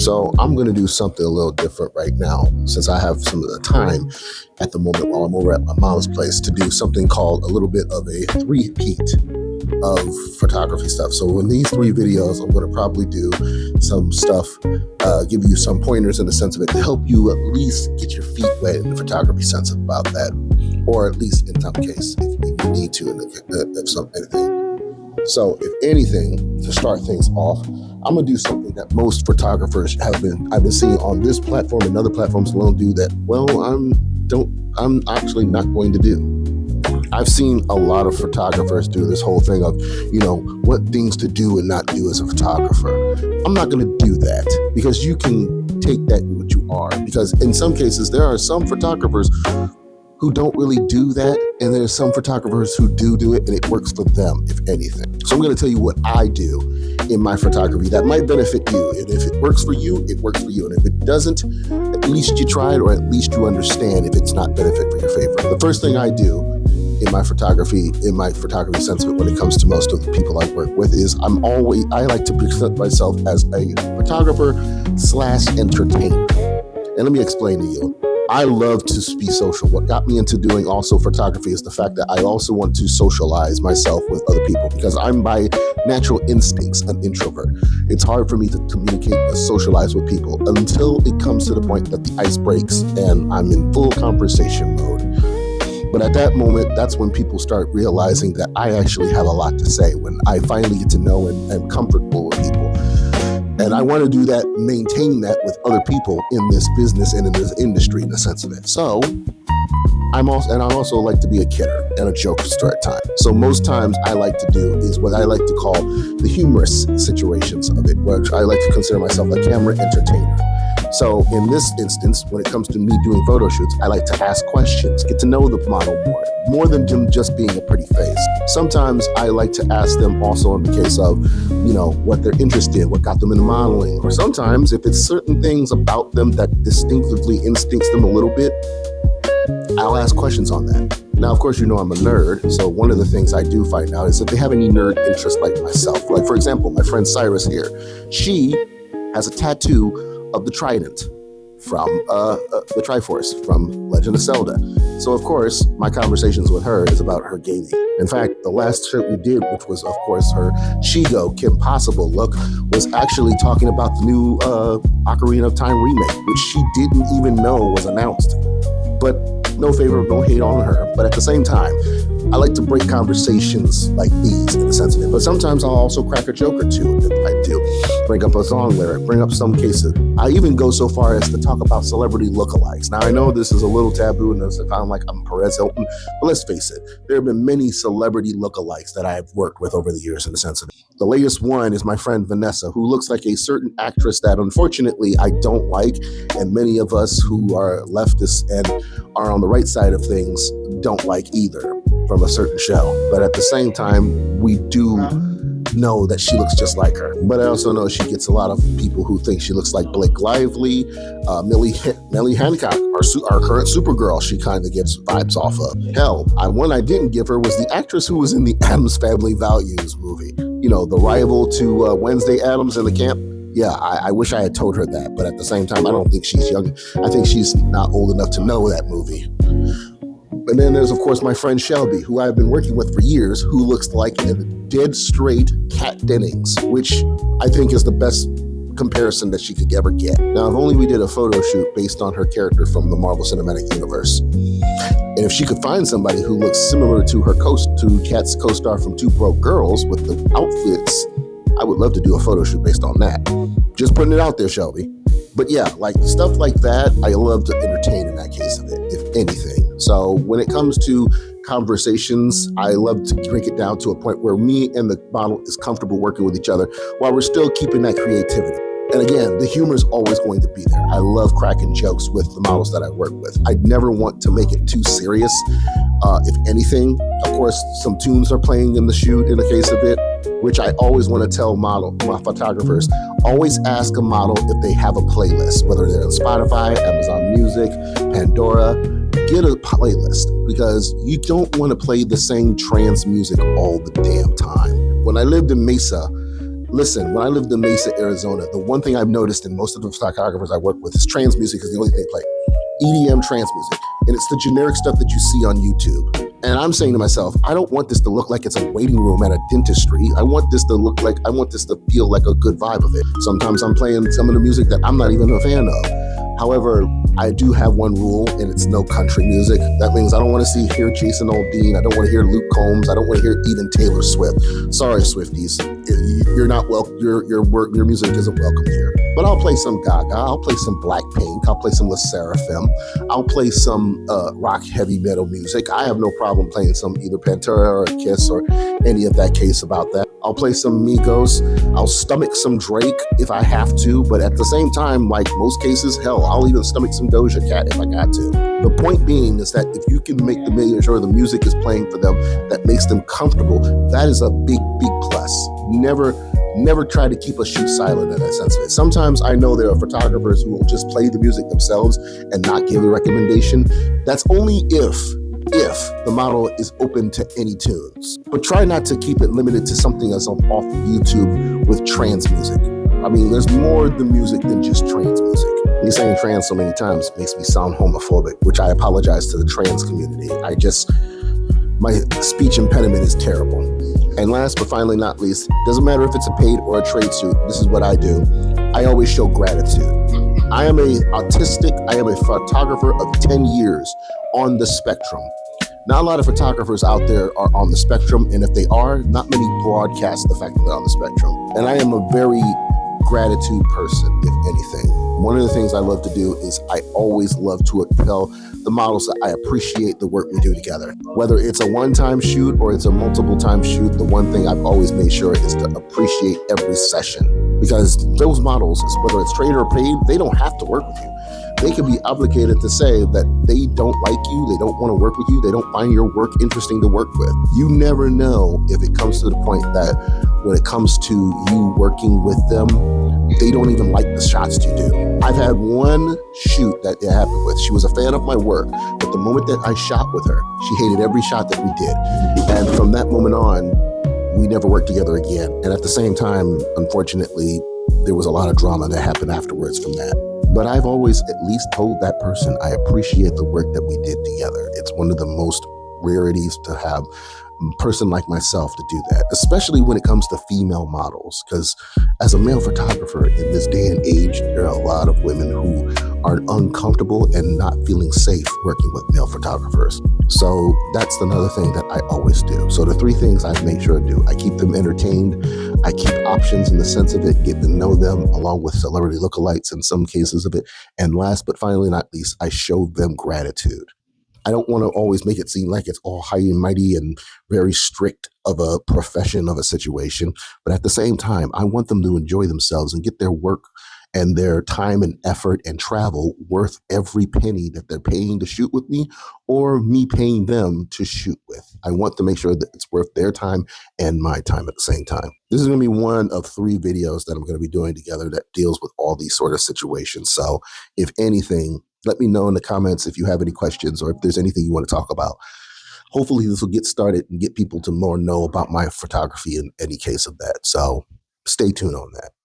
So I'm going to do something a little different right now, since I have some of the time at the moment while I'm over at my mom's place, to do something called a little bit of a three-peat of photography stuff. So in these 3 videos, I'm going to probably do some stuff, give you some pointers in the sense of it to help you at least get your feet wet in the photography sense about that, or at least in some case, if you need to, if anything. So if anything, to start things off, I'm gonna do something that most photographers I've been seeing on this platform and other platforms alone do that, well, I'm actually not going to do. I've seen a lot of photographers do this whole thing of, what things to do and not do as a photographer. I'm not going to do that, because you can take that what you are. Because in some cases, there are some photographers who don't really do that, and there's some photographers who do it, and it works for them, if anything. So I'm going to tell you what I do in my photography that might benefit you. And if it works for you, it works for you. And if it doesn't, at least you tried, or at least you understand if it's not benefit for your favor. The first thing I do in my photography sense of it, when it comes to most of the people I work with, is I like to present myself as a photographer / entertainer. And let me explain to you. I love to be social. What got me into doing also photography is the fact that I also want to socialize myself with other people, because I'm by natural instincts an introvert. It's hard for me to communicate and socialize with people until it comes to the point that the ice breaks and I'm in full conversation mode. But at that moment, that's when people start realizing that I actually have a lot to say, when I finally get to know and am comfortable with people. And I want to do that, maintain that with other people in this business and in this industry, in the sense of it. So I also like to be a kidder and a jokester at times. So most times I like to do is what I like to call the humorous situations of it, which I like to consider myself a camera entertainer. So in this instance, when it comes to me doing photo shoots, I like to ask questions, get to know the model more than just being a pretty face. Sometimes I like to ask them also in the case of, what they're interested in, what got them into modeling. Or sometimes if it's certain things about them that distinctively instincts them a little bit, I'll ask questions on that. Now, of course, I'm a nerd, so one of the things I do find out is that they have any nerd interests like myself. Like, for example, my friend Cyrus here, she has a tattoo of the trident from the Triforce from Legend of Zelda. So, of course, my conversations with her is about her gaming. In fact, the last trip we did, which was, of course, her Shigo Kim Possible look, was actually talking about the new Ocarina of Time remake, which she didn't even know was announced. But no favor, no hate on her. But at the same time, I like to break conversations like these in the sense of it. But sometimes I'll also crack a joke or two if I do. Bring up a song lyric, bring up some cases. I even go so far as to talk about celebrity lookalikes. Now, I know this is a little taboo and it's kind of like I'm Perez Hilton, but let's face it, there have been many celebrity lookalikes that I've worked with over the years in the sense of it. The latest one is my friend Vanessa, who looks like a certain actress that unfortunately I don't like, and many of us who are leftists and are on the right side of things don't like either, from a certain show. But at the same time, we do know that she looks just like her. But I also know she gets a lot of people who think she looks like Blake Lively, Millie Hancock, our current Supergirl. She kind of gets vibes off of. Hell, one I didn't give her was the actress who was in the Addams Family Values movie. The rival to Wednesday Addams in the camp. Yeah, I wish I had told her that, but at the same time, I don't think she's young. I think she's not old enough to know that movie. And then there's, of course, my friend Shelby, who I've been working with for years, who looks like a dead straight Kat Dennings, which I think is the best comparison that she could ever get. Now, if only we did a photo shoot based on her character from the Marvel Cinematic Universe. And if she could find somebody who looks similar to Kat's co-star from Two Broke Girls with the outfits, I would love to do a photo shoot based on that. Just putting it out there, Shelby. But yeah, like stuff like that, I love to entertain in that case of it, if anything. So when it comes to conversations, I love to break it down to a point where me and the model is comfortable working with each other while we're still keeping that creativity. And again, the humor is always going to be there. I love cracking jokes with the models that I work with. I never want to make it too serious. If anything, of course, some tunes are playing in the shoot in the case of it, which I always want to tell my photographers, always ask a model if they have a playlist, whether they're on Spotify, Amazon Music, Pandora. Get a playlist, because you don't want to play the same trance music all the damn time. When I lived in Mesa, Listen, when I lived in Mesa, Arizona, the one thing I've noticed in most of the photographers I work with is trance music is the only thing they play. EDM trance music. And it's the generic stuff that you see on YouTube. And I'm saying to myself, I don't want this to look like it's a waiting room at a dentistry. I want this to feel like a good vibe of it. Sometimes I'm playing some of the music that I'm not even a fan of. However, I do have one rule, and it's no country music. That means I don't want to hear Jason Aldean. I don't want to hear Luke Combs. I don't want to hear even Taylor Swift. Sorry, Swifties, you're not welcome. Your music isn't welcome here. But I'll play some Gaga. I'll play some Blackpink. I'll play some La Seraphim. I'll play some rock heavy metal music. I have no problem playing some either Pantera or Kiss or any of that case about that. I'll play some Migos. I'll stomach some Drake if I have to, but at the same time, like most cases, hell, I'll even stomach some Doja Cat if I got to. The point being is that if you can make sure the music is playing for them that makes them comfortable, that is a big, big plus. Never try to keep a shoot silent in that sense of it. Sometimes I know there are photographers who will just play the music themselves and not give a recommendation. That's only if the model is open to any tunes. But try not to keep it limited to something that's off of YouTube with trance music. I mean, there's more than music than just trance music. Me saying trans so many times makes me sound homophobic, which I apologize to the trans community. My speech impediment is terrible. And last but finally not least, doesn't matter if it's a paid or a trade suit, this is what I do. I always show gratitude. I am a photographer of 10 years on the spectrum. Not a lot of photographers out there are on the spectrum, and if they are, not many broadcast the fact that they're on the spectrum. And I am a very gratitude person, if anything. One of the things I love to do is I always love to tell the models that I appreciate the work we do together. Whether it's a one-time shoot or it's a multiple-time shoot, the one thing I've always made sure is to appreciate every session. Because those models, whether it's trade or paid, they don't have to work with you. They can be obligated to say that they don't like you, they don't want to work with you, they don't find your work interesting to work with. You never know if it comes to the point that when it comes to you working with them, they don't even like the shots you do. I've had one shoot that it happened with. She was a fan of my work, but the moment that I shot with her, she hated every shot that we did. And from that moment on, we never worked together again. And at the same time, unfortunately, there was a lot of drama that happened afterwards from that. But I've always at least told that person I appreciate the work that we did together. It's one of the most rarities to have a person like myself to do that, especially when it comes to female models. Because as a male photographer in this day and age, there are a lot of women who are uncomfortable and not feeling safe working with male photographers. So that's another thing that I always do. So the three things I make sure to do: I keep them entertained, I keep options in the sense of it, get to know them along with celebrity lookalikes in some cases of it, and last but finally not least, I show them gratitude. I don't want to always make it seem like it's all high and mighty and very strict of a profession of a situation. But at the same time, I want them to enjoy themselves and get their work and their time and effort and travel worth every penny that they're paying to shoot with me or me paying them to shoot with. I want to make sure that it's worth their time and my time at the same time. This is going to be one of 3 videos that I'm going to be doing together that deals with all these sort of situations. So if anything, let me know in the comments if you have any questions or if there's anything you want to talk about. Hopefully this will get started and get people to more know about my photography in any case of that. So stay tuned on that.